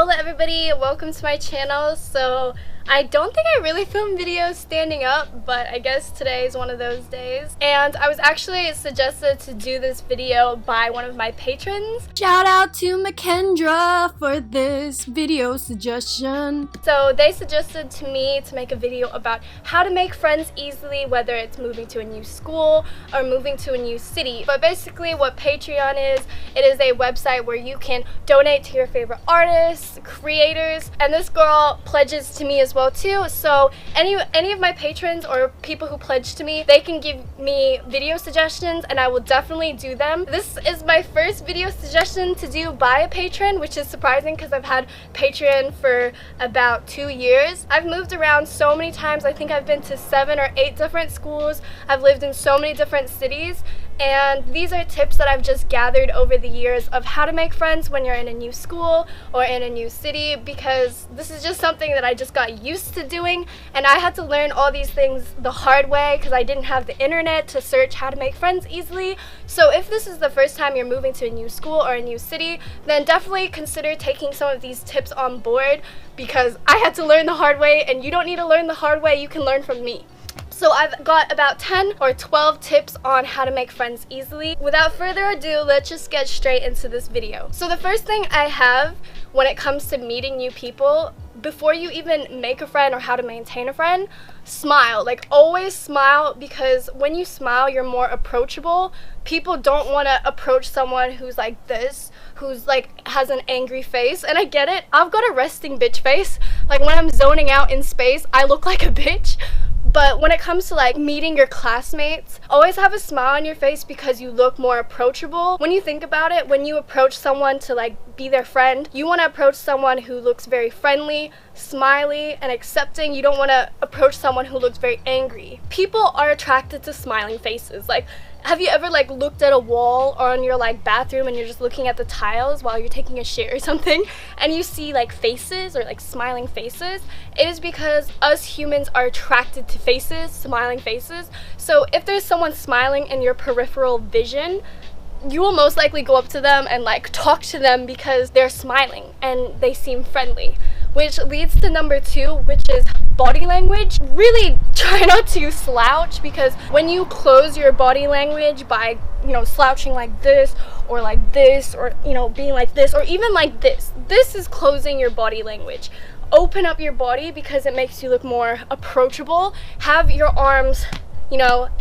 Hola everybody, welcome to my channel. So I don't think I really film videos standing up, but I guess today is one of those days. And I was actually suggested to do this video by one of my patrons. Shout out to Makendra for this video suggestion. So they suggested to me to make a video about how to make friends easily, whether it's moving to a new school or moving to a new city. But basically what Patreon is, it is a website where you can donate to your favorite artists, creators, and this girl pledges to me as well too. So any of my patrons or people who pledge to me, they can give me video suggestions and I will definitely do them. This is my first video suggestion to do by a patron, which is surprising because I've had Patreon for about 2 years. I've moved around so many times. I think I've been to 7 or 8 different schools. I've lived in so many different cities. And these are tips that I've just gathered over the years of how to make friends when you're in a new school or in a new city, because this is just something that I just got used to doing, and I had to learn all these things the hard way because I didn't have the internet to search how to make friends easily. So if this is the first time you're moving to a new school or a new city, then definitely consider taking some of these tips on board, because I had to learn the hard way, and you don't need to learn the hard way, you can learn from me. So I've got about 10 or 12 tips on how to make friends easily. Without further ado, let's just get straight into this video. So the first thing I have when it comes to meeting new people, before you even make a friend or how to maintain a friend, smile. Like, always smile, because when you smile, you're more approachable. People don't want to approach someone who's like this, who's like has an angry face. And I get it. I've got a resting bitch face. Like, when I'm zoning out in space, I look like a bitch. But when it comes to like meeting your classmates, always have a smile on your face because you look more approachable. When you think about it, when you approach someone to like be their friend, you want to approach someone who looks very friendly, smiley, and accepting. You don't want to approach someone who looks very angry. People are attracted to smiling faces. Like, have you ever like looked at a wall or in your like bathroom and you're just looking at the tiles while you're taking a shit or something, and you see like faces or like smiling faces? It is because us humans are attracted to faces, smiling faces. So if there's someone smiling in your peripheral vision, you will most likely go up to them and like talk to them because they're smiling and they seem friendly. Which leads to number 2, which is body language. Really try not to slouch, because when you close your body language by, slouching like this, or being like this, or even like this is closing your body language. Open up your body because it makes you look more approachable. Have your arms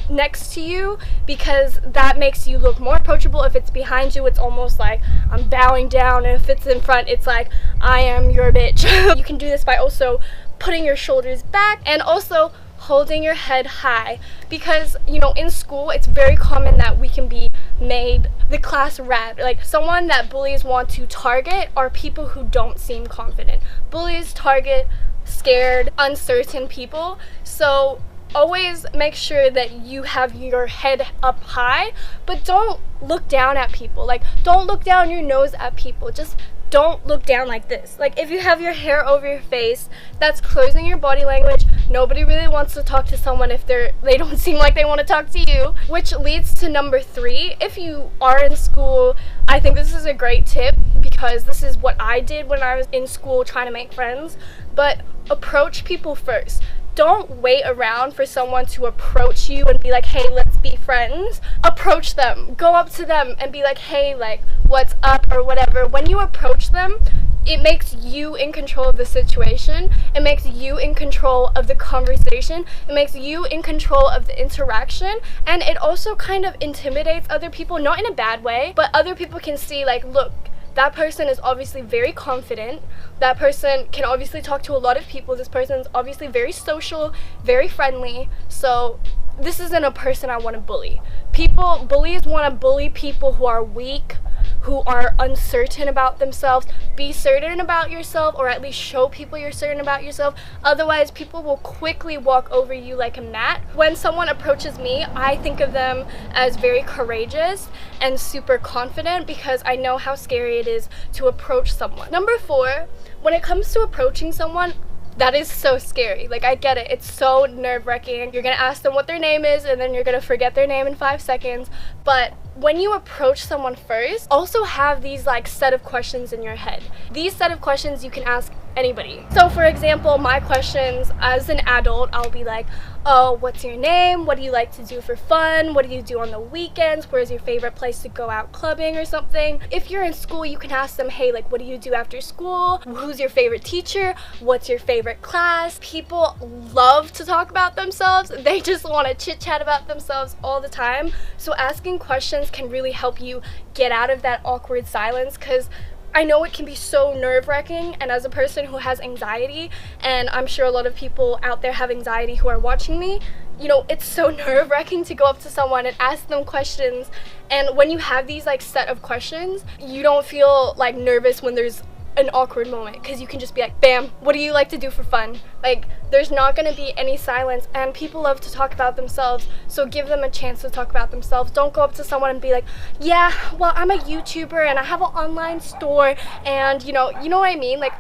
next to you, because that makes you look more approachable. If it's behind you, it's almost like I'm bowing down, and if it's in front, it's like I am your bitch. You can do this by also putting your shoulders back and also holding your head high, because in school it's very common that we can be made the class rat. Like, someone that bullies want to target are people who don't seem confident. Bullies target scared, uncertain people. So always make sure that you have your head up high, but don't look down at people. Like, don't look down your nose at people. Just don't look down like this. Like, if you have your hair over your face, that's closing your body language. Nobody really wants to talk to someone if they don't seem like they want to talk to you. Which leads to number 3. If you are in school, I think this is a great tip, because this is what I did when I was in school trying to make friends. But approach people first. Don't wait around for someone to approach you and be like, hey, let's be friends. Approach them. Go up to them and be like, hey, like, what's up, or whatever. When you approach them, it makes you in control of the situation. It makes you in control of the conversation. It makes you in control of the interaction. And it also kind of intimidates other people, not in a bad way, but other people can see, like, look, that person is obviously very confident. That person can obviously talk to a lot of people. This person is obviously very social, very friendly. So this isn't a person I want to bully. Bullies want to bully people who are weak, who are uncertain about themselves. Be certain about yourself, or at least show people you're certain about yourself. Otherwise, people will quickly walk over you like a mat. When someone approaches me, I think of them as very courageous and super confident, because I know how scary it is to approach someone. Number 4, when it comes to approaching someone, that is so scary. Like, I get it. It's so nerve-wracking. You're gonna ask them what their name is, and then you're gonna forget their name in 5 seconds. But when you approach someone first, also have these like set of questions in your head. These set of questions you can ask anybody. So for example, my questions as an adult, I'll be like, oh, what's your name? What do you like to do for fun? What do you do on the weekends? Where's your favorite place to go out clubbing or something? If you're in school, you can ask them, hey, like, what do you do after school? Who's your favorite teacher? What's your favorite class? People love to talk about themselves. They just want to chit chat about themselves all the time. So asking questions can really help you get out of that awkward silence, because I know it can be so nerve-wracking, and as a person who has anxiety, and I'm sure a lot of people out there have anxiety who are watching me, you know, it's so nerve-wracking to go up to someone and ask them questions. And when you have these like set of questions, you don't feel like nervous when there's an awkward moment, because you can just be like, bam, what do you like to do for fun? Like, there's not going to be any silence, and people love to talk about themselves, so give them a chance to talk about themselves. Don't go up to someone and be like, yeah, well, I'm a YouTuber and I have an online store, and you know what I mean? Like,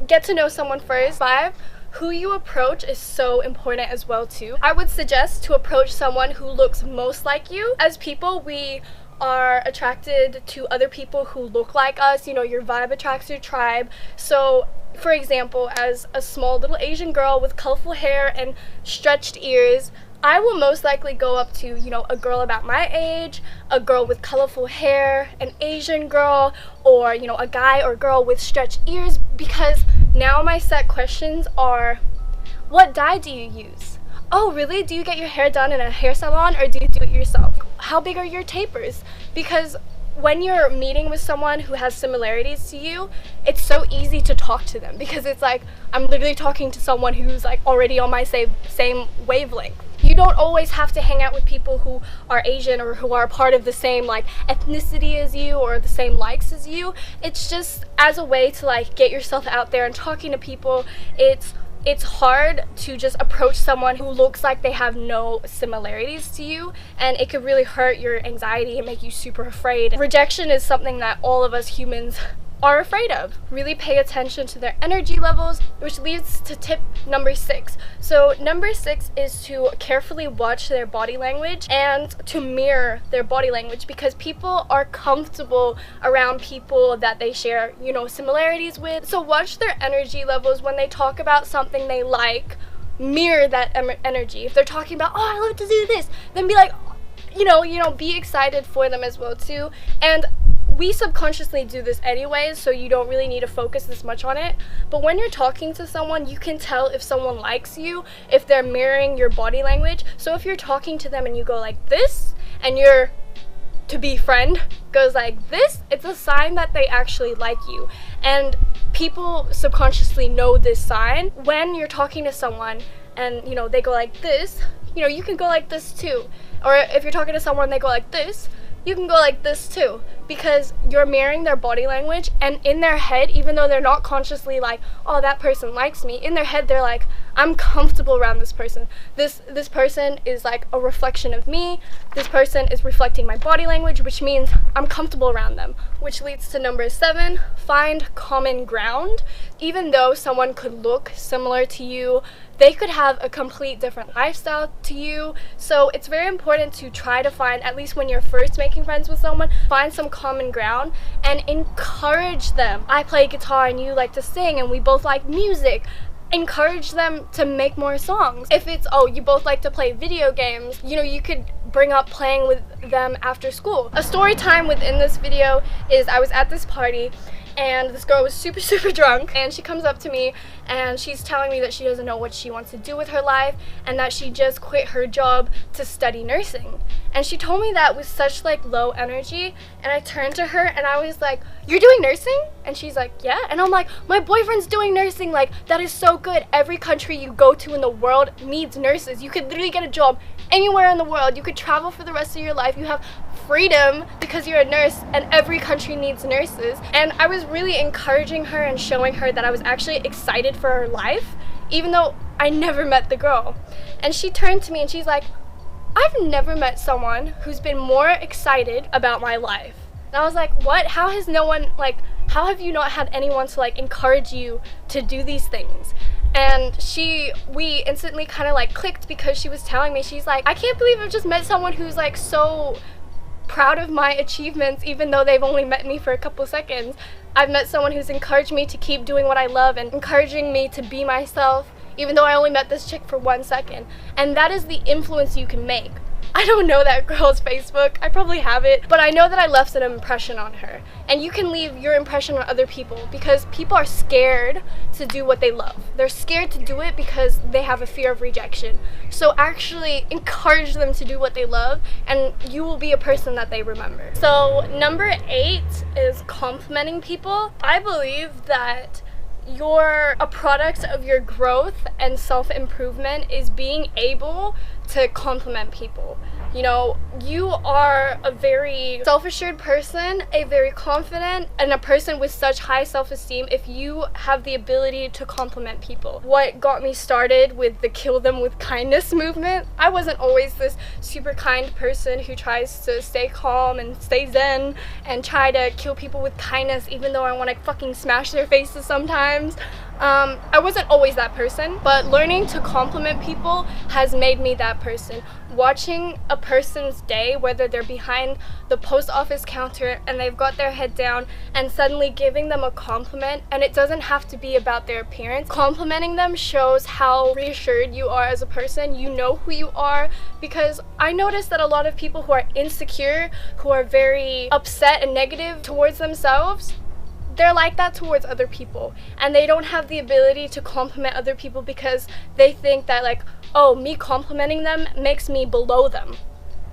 get to know someone first. 5, who you approach is so important as well too. I would suggest to approach someone who looks most like you. As people, we are attracted to other people who look like us. You know, your vibe attracts your tribe. So for example, as a small little Asian girl with colorful hair and stretched ears, I will most likely go up to, you know, a girl about my age, a girl with colorful hair, an Asian girl, or, you know, a guy or girl with stretched ears, because now my set questions are, what dye do you use? Oh, really? Do you get your hair done in a hair salon, or do you do it yourself? How big are your tapers? Because when you're meeting with someone who has similarities to you, it's so easy to talk to them, because it's like, I'm literally talking to someone who's like already on my same wavelength. You don't always have to hang out with people who are Asian or who are part of the same like ethnicity as you or the same likes as you. It's just as a way to like get yourself out there and talking to people. It's hard to just approach someone who looks like they have no similarities to you, and it could really hurt your anxiety and make you super afraid. Rejection is something that all of us humans are afraid of. Really pay attention to their energy levels, which leads to tip number 6. So number 6 is to carefully watch their body language and to mirror their body language, because people are comfortable around people that they share, you know, similarities with. So watch their energy levels. When they talk about something they like, mirror that energy. If they're talking about, oh, I love to do this, then be like, you know, be excited for them as well too. And we subconsciously do this anyways, so you don't really need to focus this much on it. But when you're talking to someone, you can tell if someone likes you, if they're mirroring your body language. So if you're talking to them and you go like this, and your to-be friend goes like this, it's a sign that they actually like you. And people subconsciously know this sign. When you're talking to someone and, you know, they go like this, you know, you can go like this too. Or if you're talking to someone, they go like this, you can go like this too, because you're mirroring their body language. And in their head, even though they're not consciously like, oh, that person likes me, in their head they're like, I'm comfortable around this person. This person is like a reflection of me. This person is reflecting my body language, which means I'm comfortable around them. Which leads to number 7, find common ground. Even though someone could look similar to you, they could have a complete different lifestyle to you. So it's very important to try to find, at least when you're first making friends with someone, find some common ground and encourage them. I play guitar and you like to sing and we both like music. Encourage them to make more songs. If it's, oh, you both like to play video games, you know, you could bring up playing with them after school. A story time within this video is I was at this party and this girl was super drunk, and she comes up to me and she's telling me that she doesn't know what she wants to do with her life and that she just quit her job to study nursing. And she told me that with such like low energy, and I turned to her and I was like, you're doing nursing? And she's like, yeah. And I'm like, my boyfriend's doing nursing. Like, that is so good. Every country you go to in the world needs nurses. You could literally get a job anywhere in the world. You could travel for the rest of your life. You have freedom because you're a nurse, and every country needs nurses. And I was really encouraging her and showing her that I was actually excited for her life, even though I never met the girl. And she turned to me and she's like, I've never met someone who's been more excited about my life. And I was like, what? How has no one, like, how have you not had anyone to like encourage you to do these things? And we instantly kind of like clicked, because she was telling me, she's like, I can't believe I've just met someone who's like so proud of my achievements even though they've only met me for a couple seconds. I've met someone who's encouraged me to keep doing what I love and encouraging me to be myself even though I only met this chick for 1 second. And that is the influence you can make. I don't know that girl's Facebook. I probably have it, but I know that I left an impression on her. And you can leave your impression on other people because people are scared to do what they love. They're scared to do it because they have a fear of rejection. So actually encourage them to do what they love and you will be a person that they remember. So number 8 is complimenting people. I believe that you're a product of your growth and self-improvement is being able to compliment people. You know, you are a very self-assured person, a very confident, and a person with such high self-esteem if you have the ability to compliment people. What got me started with the kill them with kindness movement, I wasn't always this super kind person who tries to stay calm and stay zen and try to kill people with kindness even though I want to fucking smash their faces sometimes. I wasn't always that person, but learning to compliment people has made me that person. Watching a person's day, whether they're behind the post office counter and they've got their head down, and suddenly giving them a compliment, and it doesn't have to be about their appearance. Complimenting them shows how reassured you are as a person. You know who you are, because I noticed that a lot of people who are insecure, who are very upset and negative towards themselves, they're like that towards other people, and they don't have the ability to compliment other people because they think that, like, oh, me complimenting them makes me below them,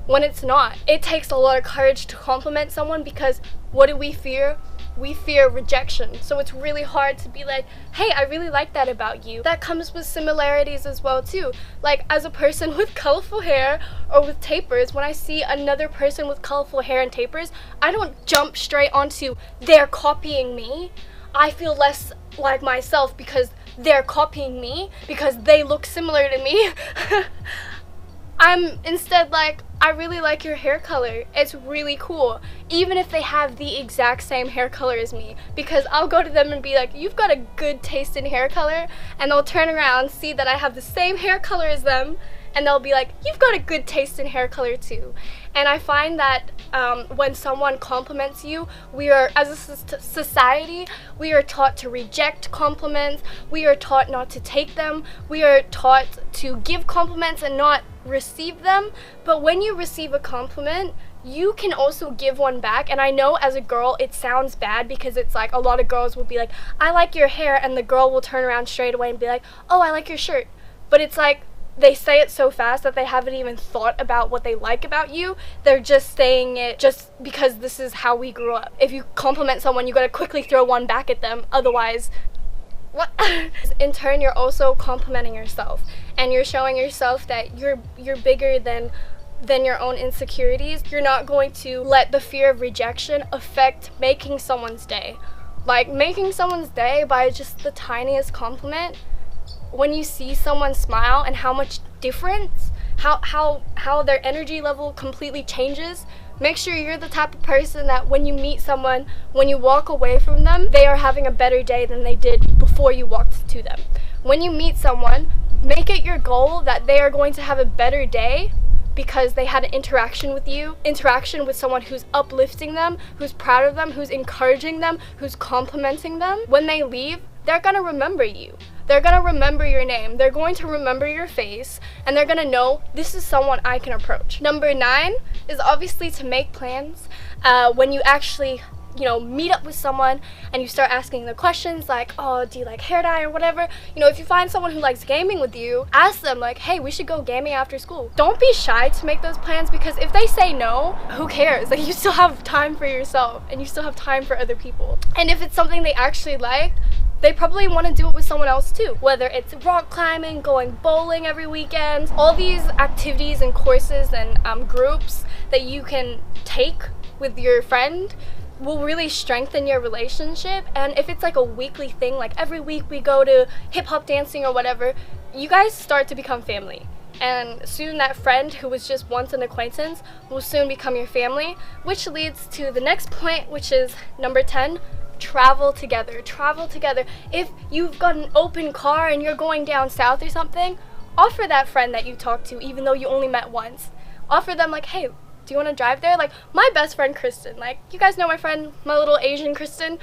when it's not. It takes a lot of courage to compliment someone because what do we fear? We fear rejection. So it's really hard to be like, hey, I really like that about you. That comes with similarities as well too. Like, as a person with colorful hair or with tapers, when I see another person with colorful hair and tapers, I don't jump straight onto they're copying me. I feel less like myself because they're copying me because they look similar to me. I'm instead like, I really like your hair color. It's really cool. Even if they have the exact same hair color as me. Because I'll go to them and be like, you've got a good taste in hair color. And they'll turn around, see that I have the same hair color as them. And they'll be like, you've got a good taste in hair color too. And I find that when someone compliments you, we are, as a society, we are taught to reject compliments. We are taught not to take them. We are taught to give compliments and not receive them. But when you receive a compliment, you can also give one back. And I know as a girl it sounds bad because it's like a lot of girls will be like, I like your hair, and the girl will turn around straight away and be like, oh, I like your shirt. But it's like, they say it so fast that they haven't even thought about what they like about you. They're just saying it just because this is how we grew up. If you compliment someone, you gotta quickly throw one back at them, otherwise, what? In turn, you're also complimenting yourself, and you're showing yourself that you're bigger than your own insecurities. You're not going to let the fear of rejection affect making someone's day. Like, making someone's day by just the tiniest compliment. When you see someone smile and how much difference, how their energy level completely changes, make sure you're the type of person that when you meet someone, when you walk away from them, they are having a better day than they did before you walked to them. When you meet someone, make it your goal that they are going to have a better day because they had an interaction with you, interaction with someone who's uplifting them, who's proud of them, who's encouraging them, who's complimenting them. When they leave, they're gonna remember you. They're gonna remember your name. They're going to remember your face, and they're gonna know this is someone I can approach. Number 9 is obviously to make plans. When you actually, meet up with someone and you start asking the questions like, oh, do you like hair dye or whatever? If you find someone who likes gaming with you, ask them like, hey, we should go gaming after school. Don't be shy to make those plans, because if they say no, who cares? Like, you still have time for yourself and you still have time for other people. And if it's something they actually like, they probably want to do it with someone else too. Whether it's rock climbing, going bowling every weekend, all these activities and courses and groups that you can take with your friend will really strengthen your relationship. And if it's like a weekly thing, like every week we go to hip hop dancing or whatever, you guys start to become family. And soon that friend who was just once an acquaintance will soon become your family, which leads to the next point, which is number 10. Travel together. Travel together. If you've got an open car and you're going down south or something, offer that friend that you talked to, even though you only met once. Offer them like, hey, do you want to drive there? Like, my best friend Kristen, like, you guys know my friend, my little Asian Kristen,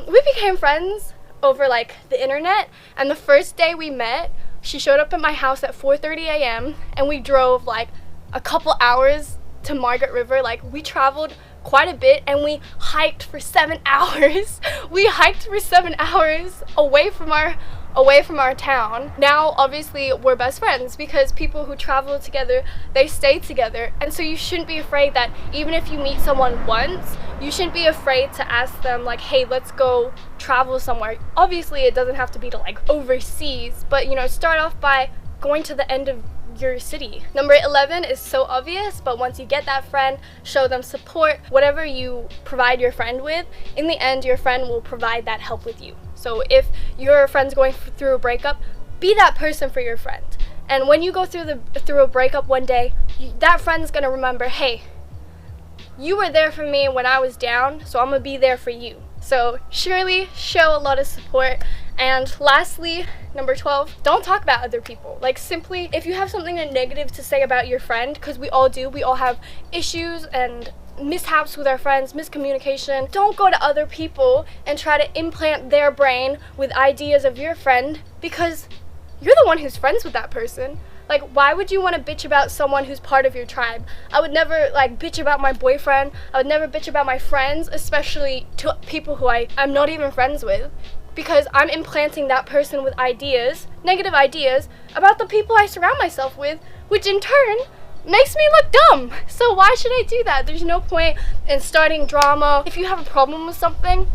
we became friends over like the internet, and the first day we met, she showed up at my house at 4:30 a.m. and we drove like a couple hours to Margaret River. Like, we traveled quite a bit, and we hiked for 7 hours. We hiked for 7 hours away from our town. Now obviously we're best friends because people who travel together, they stay together. And so you shouldn't be afraid that even if you meet someone once, you shouldn't be afraid to ask them like, hey, let's go travel somewhere. Obviously it doesn't have to be to like overseas, but you know, start off by going to the end of your city. Number 11 is so obvious, but once you get that friend, show them support. Whatever you provide your friend with, in the end your friend will provide that help with you. So if your friend's going through a breakup, be that person for your friend. And when you go through a breakup one day, that friend's gonna remember, hey, you were there for me when I was down, so I'm gonna be there for you. So surely show a lot of support. And lastly, number 12, don't talk about other people. Like, simply, if you have something negative to say about your friend, because we all do, we all have issues and mishaps with our friends, miscommunication, don't go to other people and try to implant their brain with ideas of your friend, because you're the one who's friends with that person. Like, why would you want to bitch about someone who's part of your tribe? I would never, like, bitch about my boyfriend. I would never bitch about my friends, especially to people who I'm not even friends with, because I'm implanting that person with ideas, negative ideas, about the people I surround myself with, which in turn makes me look dumb. So why should I do that? There's no point in starting drama. If you have a problem with something,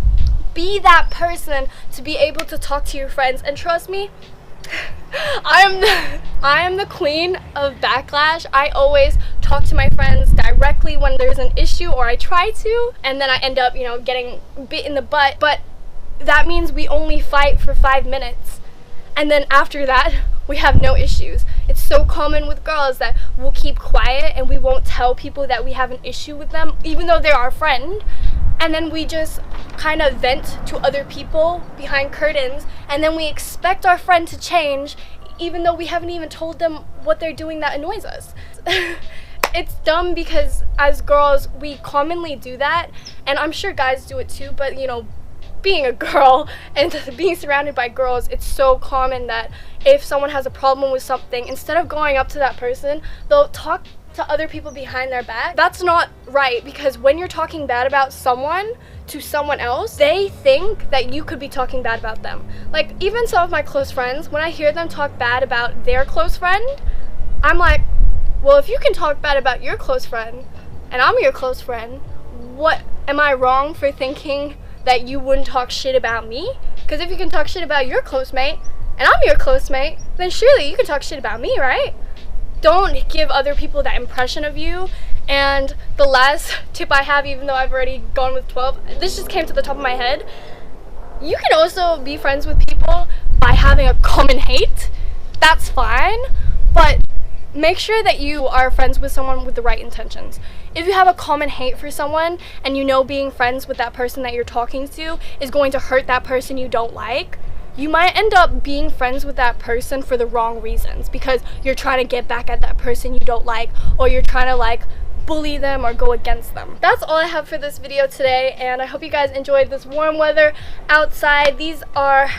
be that person to be able to talk to your friends. And trust me, I am the queen of backlash. I always talk to my friends directly when there's an issue, or I try to, and then I end up, you know, getting bit in the butt. But that means we only fight for 5 minutes, and then after that we have no issues. It's so common with girls that we'll keep quiet and we won't tell people that we have an issue with them, even though they're our friend, and then we just kind of vent to other people behind curtains, and then we expect our friend to change even though we haven't even told them what they're doing that annoys us. It's dumb because as girls we commonly do that, and I'm sure guys do it too, but you know, being a girl and being surrounded by girls, it's so common that if someone has a problem with something, instead of going up to that person, they'll talk to other people behind their back. That's not right, because when you're talking bad about someone to someone else, they think that you could be talking bad about them. Like, even some of my close friends, when I hear them talk bad about their close friend, I'm like, well, if you can talk bad about your close friend and I'm your close friend, what am I wrong for thinking that you wouldn't talk shit about me? Because if you can talk shit about your close mate and I'm your close mate, then surely you can talk shit about me, right? Don't give other people that impression of you. And the last tip I have, even though I've already gone with 12, this just came to the top of my head. You can also be friends with people by having a common hate. That's fine, but make sure that you are friends with someone with the right intentions. If you have a common hate for someone and you know being friends with that person that you're talking to is going to hurt that person you don't like, you might end up being friends with that person for the wrong reasons, because you're trying to get back at that person you don't like, or you're trying to like bully them or go against them. That's all I have for this video today, and I hope you guys enjoyed this warm weather outside. These are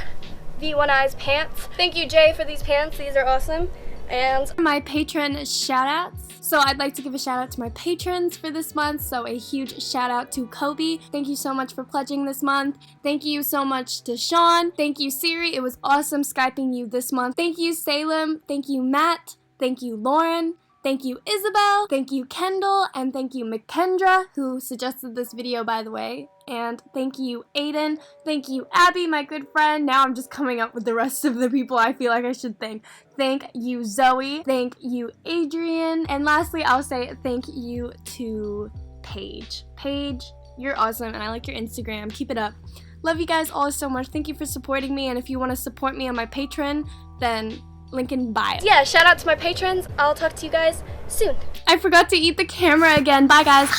V1I's pants. Thank you, Jay, for these pants. These are awesome. And my patron shoutouts. So I'd like to give a shout out to my patrons for this month. So a huge shout out to Kobe. Thank you so much for pledging this month. Thank you so much to Sean. Thank you, Siri. It was awesome Skyping you this month. Thank you, Salem. Thank you, Matt. Thank you, Lauren. Thank you, Isabel. Thank you, Kendall. And thank you, McKendra, who suggested this video, by the way. And thank you, Aiden. Thank you, Abby, my good friend. Now I'm just coming up with the rest of the people I feel like I should thank. Thank you, Zoe. Thank you, Adrian. And lastly, I'll say thank you to Paige. Paige, you're awesome, and I like your Instagram. Keep it up. Love you guys all so much. Thank you for supporting me, and if you want to support me on my Patreon, then link in bio. yeah, shout out to my patrons. I'll talk to you guys soon. I forgot to eat the camera again. Bye, guys.